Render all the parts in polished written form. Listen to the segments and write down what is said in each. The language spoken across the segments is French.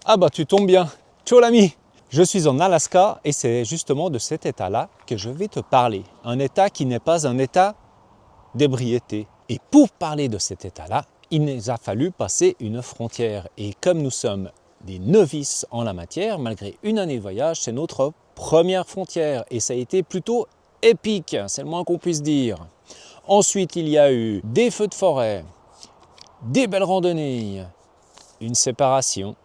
Ah bah tu tombes bien. Ciao l'ami. Je suis en Alaska et c'est justement de cet état-là que je vais te parler. Un état qui n'est pas un état d'ébriété. Et pour parler de cet état-là, il nous a fallu passer une frontière. Et comme nous sommes des novices en la matière, malgré une année de voyage, c'est notre première frontière. Et ça a été plutôt épique, c'est le moins qu'on puisse dire. Ensuite, il y a eu des feux de forêt, des belles randonnées, une séparation,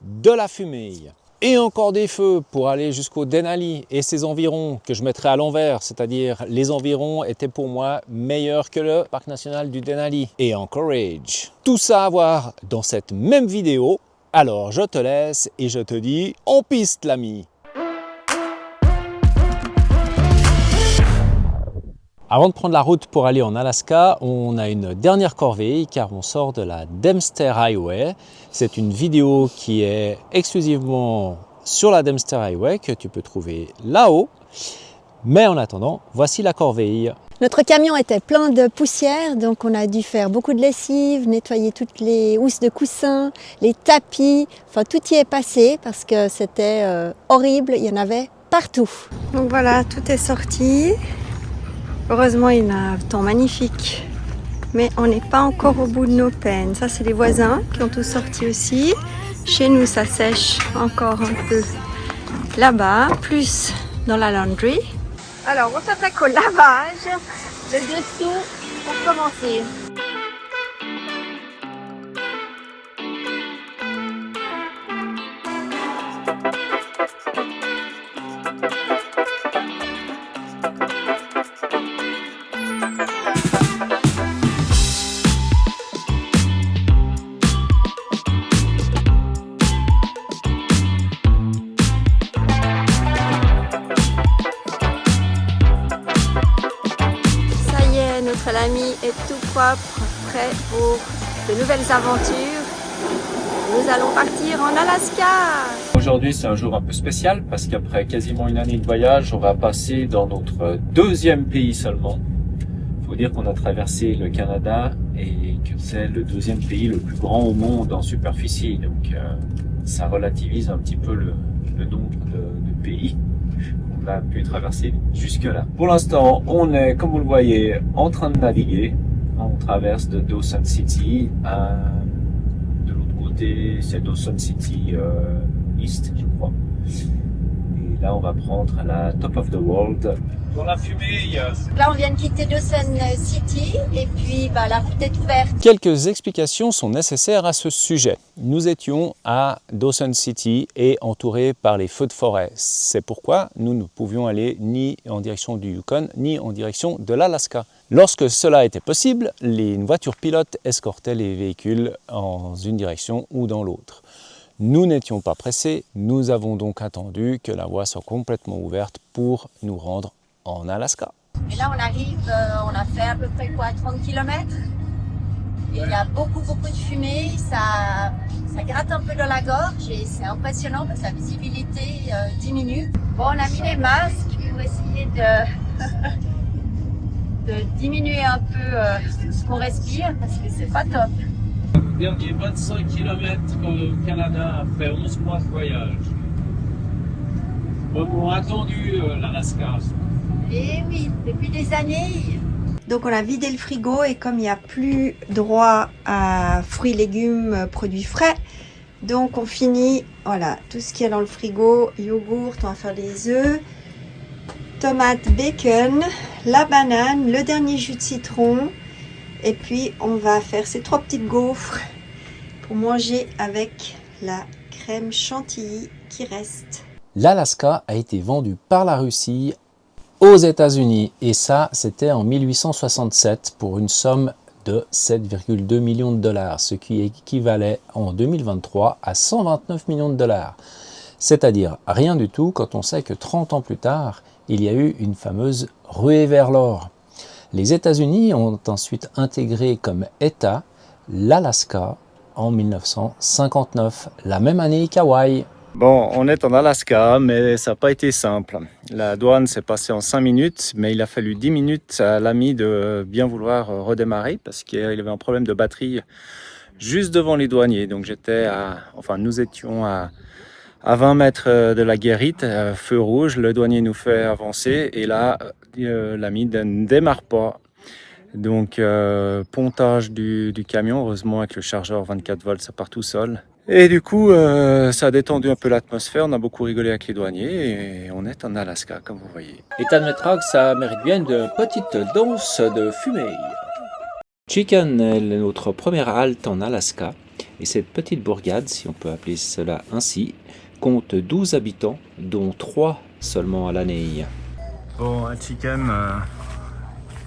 de la fumée et encore des feux pour aller jusqu'au Denali et ses environs que je mettrai à l'envers, c'est-à-dire les environs étaient pour moi meilleurs que le parc national du Denali et Anchorage. Tout ça à voir dans cette même vidéo, alors je te laisse et je te dis en piste l'ami. Avant de prendre la route pour aller en Alaska, on a une dernière corvée car on sort de la Dempster Highway. C'est une vidéo qui est exclusivement sur la Dempster Highway que tu peux trouver là-haut. Mais en attendant, voici la corvée. Notre camion était plein de poussière, donc on a dû faire beaucoup de lessive, nettoyer toutes les housses de coussins, les tapis, enfin tout y est passé parce que c'était horrible, il y en avait partout. Donc voilà, tout est sorti. Heureusement, il y a un temps magnifique, mais on n'est pas encore au bout de nos peines. Ça, c'est les voisins qui ont tout sorti aussi. Chez nous, ça sèche encore un peu là-bas, plus dans la laundry. Alors, on s'attaque au lavage, le dessous pour commencer. Notre ami est tout propre, prêt pour de nouvelles aventures. Nous allons partir en Alaska. Aujourd'hui, c'est un jour un peu spécial parce qu'après quasiment une année de voyage, on va passer dans notre deuxième pays seulement. Il faut dire qu'on a traversé le Canada et que c'est le deuxième pays le plus grand au monde en superficie. Donc, ça relativise un petit peu le nombre de pays qu'on a pu traverser jusque-là. Pour l'instant, on est, comme vous le voyez, en train de naviguer. On traverse de Dawson City à... De l'autre côté, c'est Dawson City East, je crois. Et là, on va prendre la Top of the World. Pour la fumée, Là, on vient de quitter Dawson City et puis la route est ouverte. Quelques explications sont nécessaires à ce sujet. Nous étions à Dawson City et entourés par les feux de forêt. C'est pourquoi nous ne pouvions aller ni en direction du Yukon, ni en direction de l'Alaska. Lorsque cela était possible, une voiture pilote escortait les véhicules en une direction ou dans l'autre. Nous n'étions pas pressés, nous avons donc attendu que la voie soit complètement ouverte pour nous rendre en Alaska. Et là, on arrive, on a fait à peu près 30 km. Et il y a beaucoup de fumée, ça gratte un peu dans la gorge et c'est impressionnant parce que la visibilité diminue. Bon, on a mis les masques pour essayer de diminuer un peu ce qu'on respire parce que c'est pas top. Dernier 25 km au Canada après 11 mois de voyage. On a attendu l'Alaska. Eh oui, depuis des années. Donc on a vidé le frigo et comme il n'y a plus droit à fruits, légumes, produits frais, donc on finit, voilà, tout ce qu'il y a dans le frigo, yogourt, on va faire des œufs, tomates, bacon, la banane, le dernier jus de citron, et puis on va faire ces 3 petites gaufres pour manger avec la crème chantilly qui reste. L'Alaska a été vendu par la Russie aux États-Unis et ça c'était en 1867 pour une somme de 7,2 millions de dollars, ce qui équivalait en 2023 à 129 millions de dollars. C'est-à-dire rien du tout quand on sait que 30 ans plus tard, il y a eu une fameuse ruée vers l'or. Les États-Unis ont ensuite intégré comme État l'Alaska en 1959, la même année qu'Hawaï. Bon, on est en Alaska, mais ça n'a pas été simple. La douane s'est passée en 5 minutes, mais il a fallu 10 minutes à l'ami de bien vouloir redémarrer parce qu'il avait un problème de batterie juste devant les douaniers. Donc nous étions à 20 mètres de la guérite, feu rouge, le douanier nous fait avancer et là, l'ami ne démarre pas. Donc pontage du camion, heureusement avec le chargeur 24 volts ça part tout seul. Et du coup ça a détendu un peu l'atmosphère, on a beaucoup rigolé avec les douaniers et on est en Alaska comme vous voyez. Et t'admettras que ça mérite bien une petite danse de fumée. Chicken est notre première halte en Alaska et cette petite bourgade, si on peut appeler cela ainsi, compte 12 habitants dont 3 seulement à l'année. Bon, à Chicken,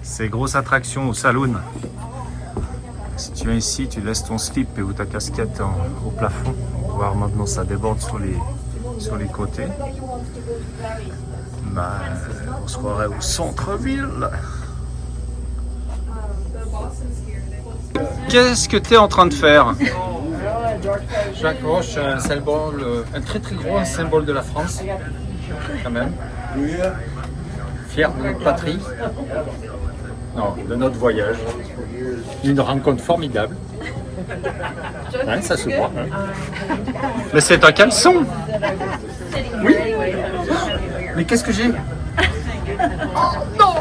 c'est grosse attraction au saloon. Si tu viens ici, tu laisses ton slip et ou ta casquette au plafond. On va voir maintenant ça déborde sur les côtés. On se croirait au centre-ville. Qu'est-ce que tu es en train de faire? J'accroche un symbole, un très très gros symbole de la France, quand même. Fier de notre patrie. Non, de notre voyage. Une rencontre formidable. Hein, ça se voit. Hein. Mais c'est un caleçon! Oui. Mais qu'est-ce que j'ai? Oh non!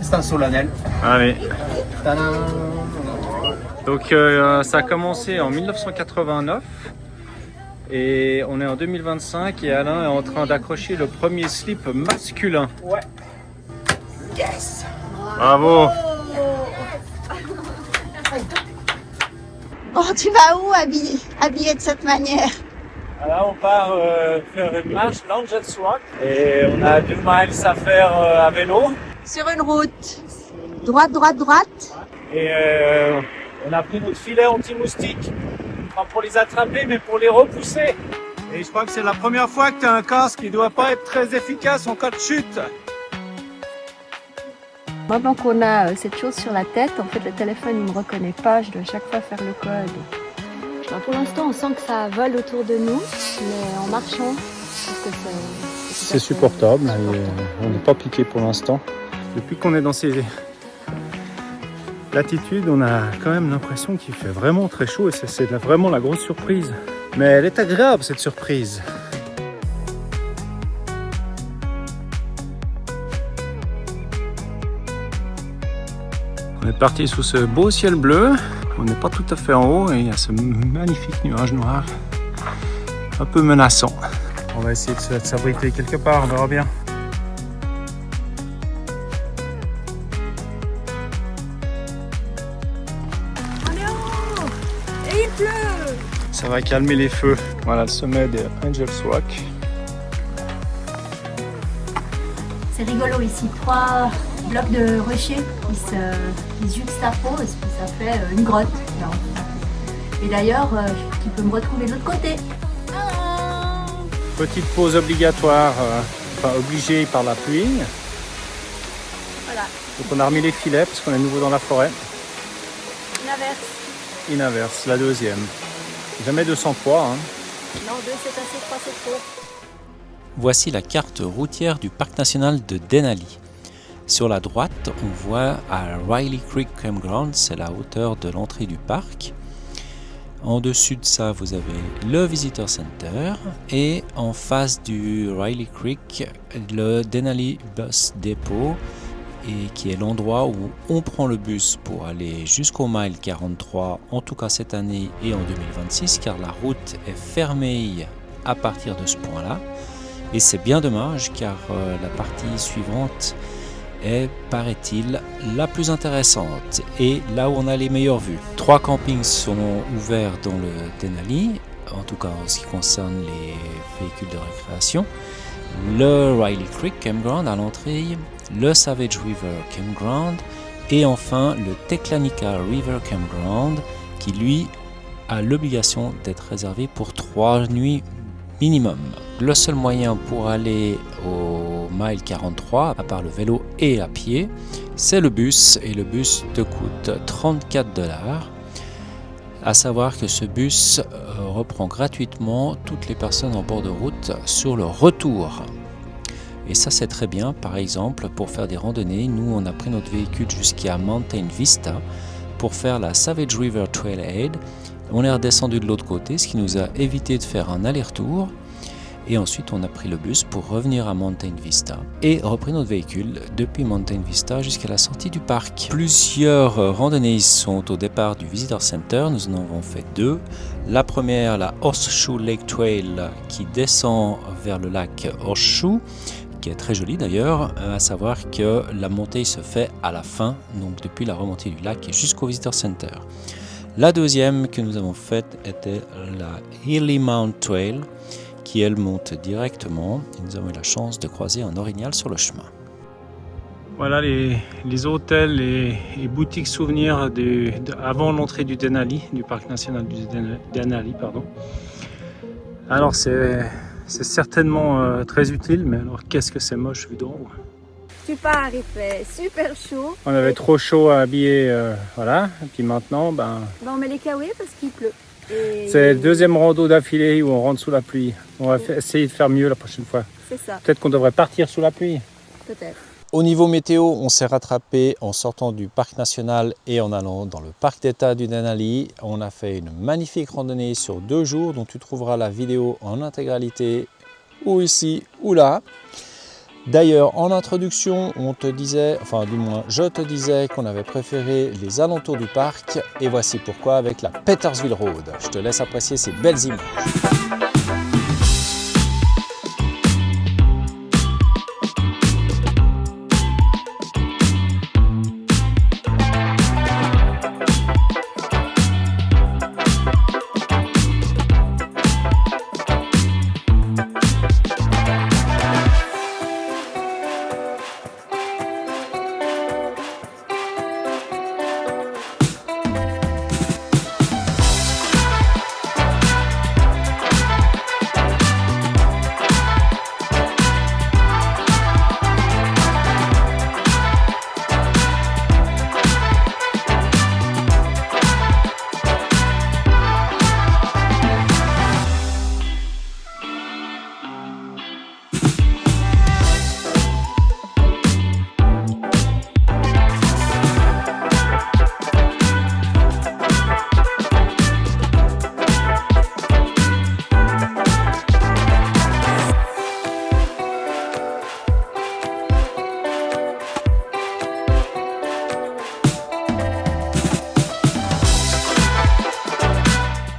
C'est un solennel. Allez. Tadam! Donc ça a commencé en 1989 et on est en 2025 et Alain est en train d'accrocher le premier slip masculin. Ouais. Yes! Bravo! Oh, tu vas où habillé de cette manière? Là, on part faire une marche, l'Angel Swag, et on a 2 miles à faire à vélo. Sur une route. Droite, droite, droite. Et on a pris notre filet anti-moustique, pas pour les attraper, mais pour les repousser. Et je crois que c'est la première fois que tu as un casque qui ne doit pas être très efficace en cas de chute. Maintenant qu'on a cette chose sur la tête, en fait, le téléphone, il ne me reconnaît pas. Je dois chaque fois faire le code. Alors pour l'instant, on sent que ça vole autour de nous, mais en marchant, je pense que C'est supportable, et on n'est pas piqué pour l'instant. Depuis qu'on est dans ces latitudes, on a quand même l'impression qu'il fait vraiment très chaud et c'est vraiment la grosse surprise. Mais elle est agréable cette surprise. On est parti sous ce beau ciel bleu. On n'est pas tout à fait en haut et il y a ce magnifique nuage noir, un peu menaçant. On va essayer de s'abriter quelque part, on verra bien. Et il pleut! Ça va calmer les feux. Voilà le sommet de Angel Swag. c'est rigolo ici. 3 blocs de rochers qui se juxtaposent, puis ça fait une grotte. Et d'ailleurs, tu peux me retrouver de l'autre côté. Petite pause obligatoire, obligée par la pluie. Voilà, Donc on a remis les filets parce qu'on est nouveau dans la forêt. une averse. Une averse, la deuxième. Jamais 203. Hein. Non, 2 c'est assez, 3 c'est trop. Voici la carte routière du parc national de Denali. Sur la droite, on voit à Riley Creek Campground, c'est la hauteur de l'entrée du parc. En dessus de ça, vous avez le Visitor Center et en face du Riley Creek, le Denali Bus Depot, et qui est l'endroit où on prend le bus pour aller jusqu'au mile 43, en tout cas cette année et en 2026, car la route est fermée à partir de ce point-là. Et c'est bien dommage, car la partie suivante est, paraît-il, la plus intéressante et là où on a les meilleures vues. 3 campings sont ouverts dans le Denali, en tout cas en ce qui concerne les véhicules de récréation. Le Riley Creek Campground à l'entrée, le Savage River Campground et enfin le Teklanika River Campground qui lui a l'obligation d'être réservé pour 3 nuits minimum. Le seul moyen pour aller au mile 43, à part le vélo et à pied, c'est le bus et le bus te coûte $34. À savoir que ce bus reprend gratuitement toutes les personnes en bord de route sur le retour. Et ça c'est très bien, par exemple pour faire des randonnées, nous on a pris notre véhicule jusqu'à Mountain Vista pour faire la Savage River Trailhead. On est redescendu de l'autre côté, ce qui nous a évité de faire un aller-retour. Et ensuite, on a pris le bus pour revenir à Mountain Vista et repris notre véhicule depuis Mountain Vista jusqu'à la sortie du parc. Plusieurs randonnées sont au départ du Visitor Center. Nous en avons fait 2. La première, la Horseshoe Lake Trail, qui descend vers le lac Horseshoe, qui est très joli d'ailleurs, à savoir que la montée se fait à la fin, donc depuis la remontée du lac jusqu'au Visitor Center. La deuxième que nous avons faite était la Hilly Mount Trail, qui elle monte directement, et nous avons eu la chance de croiser un orignal sur le chemin. Voilà les hôtels et boutiques souvenirs avant l'entrée du Denali, du parc national du Denali, pardon. Alors c'est certainement très utile, mais alors qu'est-ce que c'est moche vu d'en haut. Tu pars, il fait super chaud. On avait trop chaud à habiller, voilà, et puis maintenant, On met les kawaii parce qu'il pleut. Et c'est le deuxième rando d'affilée où on rentre sous la pluie. On va essayer de faire mieux la prochaine fois. c'est ça, Peut-être qu'on devrait partir sous la pluie. peut-être. Au niveau météo, on s'est rattrapé en sortant du parc national et en allant dans le parc d'état du Denali. On a fait une magnifique randonnée sur 2 jours dont tu trouveras la vidéo en intégralité ou ici ou là. D'ailleurs, en introduction, on te disait, enfin du moins je te disais qu'on avait préféré les alentours du parc et voici pourquoi avec la Petersville Road. Je te laisse apprécier ces belles images.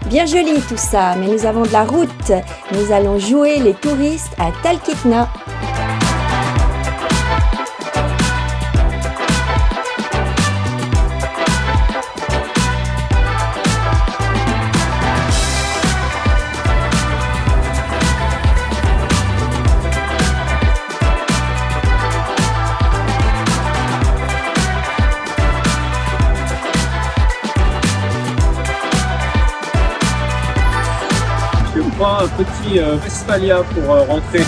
Bien joli tout ça, mais nous avons de la route. Nous allons jouer les touristes à Talkeetna. Je prends un petit Westphalia pour rentrer.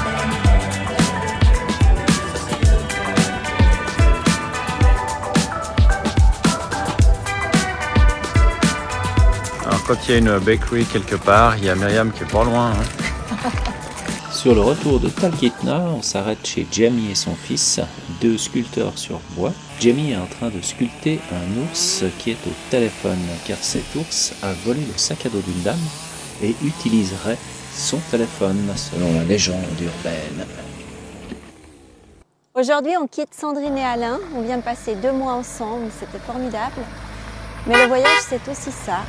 Alors quand il y a une bakery quelque part, il y a Myriam qui est pas loin. Sur le retour de Talkeetna, on s'arrête chez Jamie et son fils, 2 sculpteurs sur bois. Jamie est en train de sculpter un ours qui est au téléphone, car cet ours a volé le sac à dos d'une dame et utiliserait son téléphone, selon la légende urbaine. Aujourd'hui, on quitte Sandrine et Alain. On vient de passer 2 mois ensemble, c'était formidable. Mais le voyage, c'est aussi ça,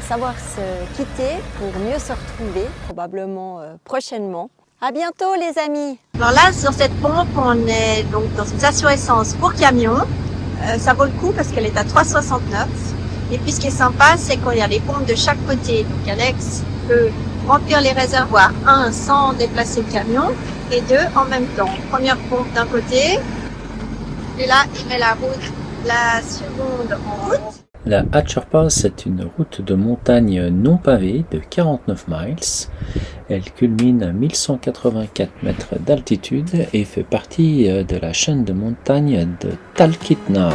savoir se quitter pour mieux se retrouver, probablement prochainement. À bientôt les amis. Alors là, sur cette pompe, on est donc dans une station essence pour camion. Ça vaut le coup parce qu'elle est à 3,69. Et puis ce qui est sympa, c'est qu'il y a les pompes de chaque côté. Donc Alex peut remplir les réservoirs, 1 sans déplacer le camion et 2 en même temps. Première pompe d'un côté, et là il met la seconde en route. La Hatcher Pass est une route de montagne non pavée de 49 miles. Elle culmine à 1184 mètres d'altitude et fait partie de la chaîne de montagnes de Talkeetna.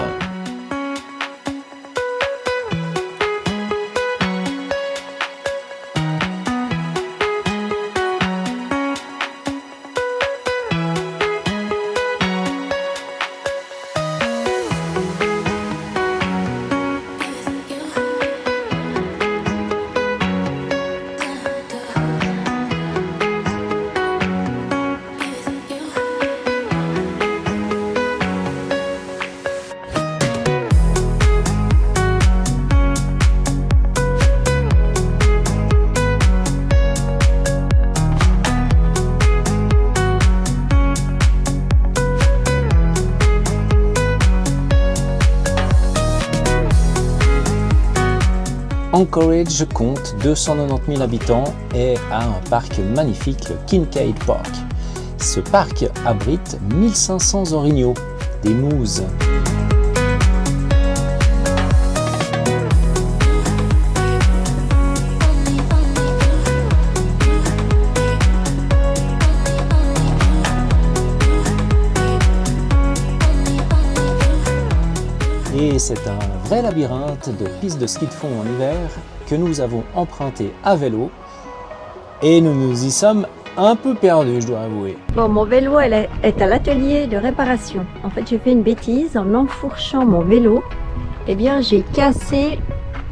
Anchorage compte 290 000 habitants et a un parc magnifique, le Kincaid Park. Ce parc abrite 1500 orignaux, des mooses. Et c'est un vrai labyrinthe de pistes de ski de fond en hiver que nous avons emprunté à vélo et nous nous y sommes un peu perdus, je dois avouer. Bon, mon vélo est à l'atelier de réparation. En fait, j'ai fait une bêtise en enfourchant mon vélo. Eh bien, j'ai cassé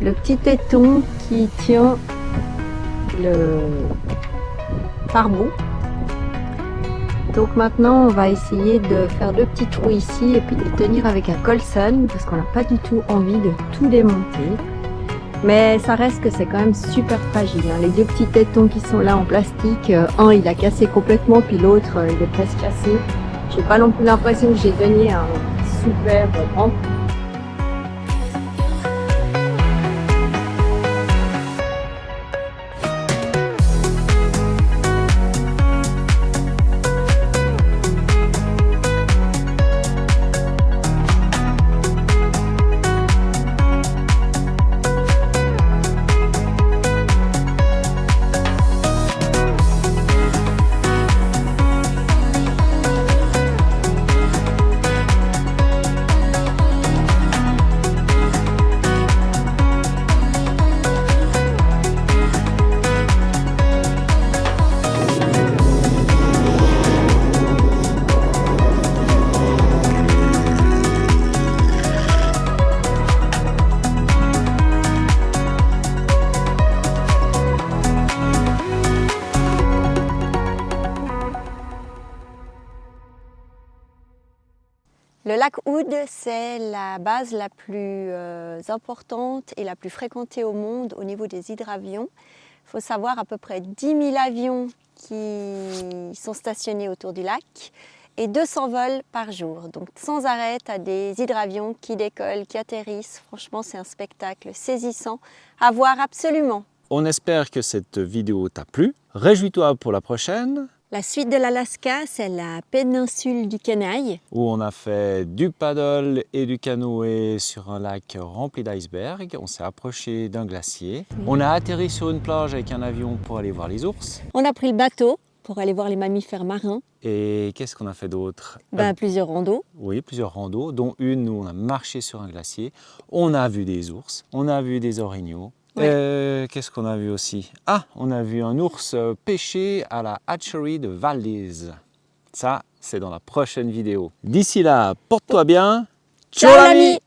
le petit téton qui tient le pare-boue. Donc maintenant, on va essayer de faire 2 petits trous ici et puis de les tenir avec un colson parce qu'on n'a pas du tout envie de tout démonter. Mais ça reste que c'est quand même super fragile. Hein. Les 2 petits tétons qui sont là en plastique, un il a cassé complètement puis l'autre il est presque cassé. J'ai pas non plus l'impression que j'ai donné un super grand. Le lac Hood, c'est la base la plus importante et la plus fréquentée au monde au niveau des hydravions. Il faut savoir à peu près 10 000 avions qui sont stationnés autour du lac et 200 vols par jour. Donc sans arrêt, tu as des hydravions qui décollent, qui atterrissent. Franchement, c'est un spectacle saisissant à voir absolument. On espère que cette vidéo t'a plu. Réjouis-toi pour la prochaine. La suite de l'Alaska, c'est la péninsule du Kenai. Où on a fait du paddle et du canoë sur un lac rempli d'icebergs. On s'est approché d'un glacier. On a atterri sur une plage avec un avion pour aller voir les ours. On a pris le bateau pour aller voir les mammifères marins. Et qu'est-ce qu'on a fait d'autre? Plusieurs randos. Oui, plusieurs randos, dont une où on a marché sur un glacier. On a vu des ours, on a vu des orignaux. Ouais. Qu'est-ce qu'on a vu aussi? Ah, on a vu un ours pêcher à la hatchery de Valdez. Ça, c'est dans la prochaine vidéo. D'ici là, porte-toi bien. Ciao l'ami!